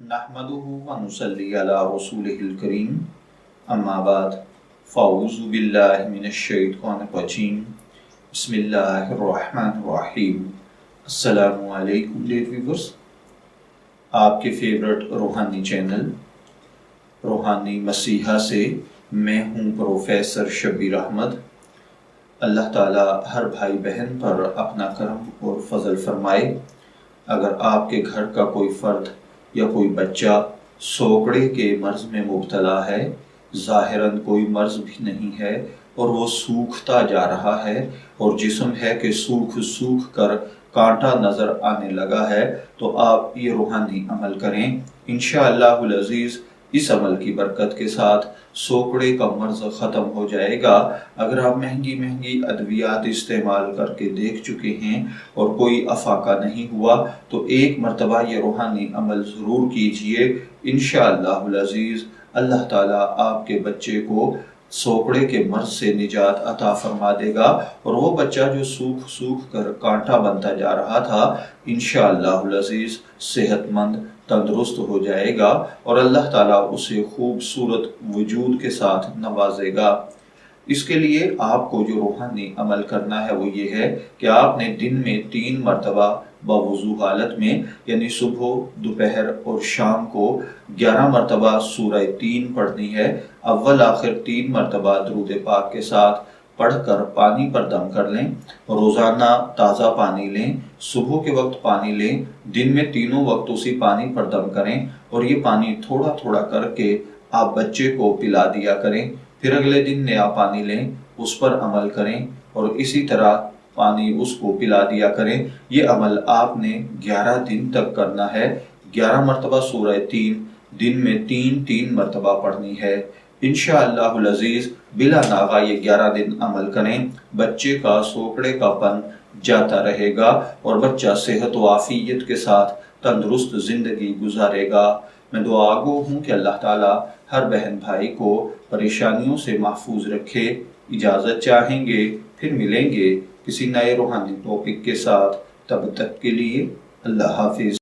नहमदुहु व नुसल्ली अला रसूलिहिल करीम अम्मा बाद फ़अऊज़ु बिल्लाहि मिनश शैतानिर रजीम बिस्मिल्लाहिर रहमानिर रहीम। अस्सलामु अलैकुम डियर व्यूअर्स, आपके फेवरेट रूहानी चैनल रूहानी मसीहा से मैं हूँ प्रोफेसर शब्बीर अहमद। अल्लाह ताला हर भाई बहन पर अपना करम और फजल फरमाए। अगर आपके घर का कोई फ़र्द या कोई बच्चा सोकड़े के मर्ज़ में मुब्तला है, ज़ाहिरन कोई मर्ज़ भी नहीं है और वो सूखता जा रहा है और जिस्म है कि सूख सूख कर कांटा नज़र आने लगा है, तो आप ये रूहानी अमल करें। इंशाअल्लाहुल अज़ीज़ इस अमल की बरकत के साथ सोकड़े का मर्ज़ ख़त्म हो जाएगा। अगर आप महंगी महंगी अद्वियात इस्तेमाल करके देख चुके हैं और कोई अफाका नहीं हुआ, तो एक मरतबा ये रूहानी अमल ज़रूर कीजिए। इंशाअल्लाहुल अज़ीज़ अल्लाह ताला आपके बच्चे को सोकड़े के मर्ज़ से निजात अता फरमा देगा और वो बच्चा जो सूख सूख कर कांटा बनता जा रहा था, इंशाअल्लाहुल अज़ीज़ सेहतमंद तंदुरुस्त हो जाएगा और अल्लाह ताला उसे खूबसूरत वजूद के साथ नवाजेगा। इसके लिए आपको जो रूहानी अमल करना है वो ये है कि आपने दिन में 3 मरतबा बावुज़ू हालत में, यानी सुबह, दोपहर और शाम को 11 मरतबा सूरह 3 पढ़नी है। अव्वल आखिर 3 मरतबा दुरूद पाक के साथ पढ़कर पानी पर दम कर लें। रोज़ाना ताज़ा पानी लें, सुबह के वक्त पानी लें, दिन में तीनों वक्त उसी पानी पर दम करें और ये पानी थोड़ा थोड़ा करके आप बच्चे को पिला दिया करें। फिर अगले दिन नया पानी लें, उस पर अमल करें और इसी तरह पानी उसको पिला दिया करें। ये अमल आपने 11 दिन तक करना है। 11 मरतबा सूरह 3 दिन में 3 मरतबा पढ़नी है। इंशाअल्लाहुल अज़ीज़ बिला नागा ये 11 दिन अमल करें, बच्चे का सोकड़े का पन जाता रहेगा और बच्चा सेहत व आफियत के साथ तंदुरुस्त ज़िंदगी गुजारेगा। मैं दुआ गो हूँ कि अल्लाह ताला हर बहन भाई को परेशानियों से महफूज रखे। इजाज़त चाहेंगे, फिर मिलेंगे किसी नए रूहानी टॉपिक के साथ। तब तक के लिए अल्लाह हाफिज़।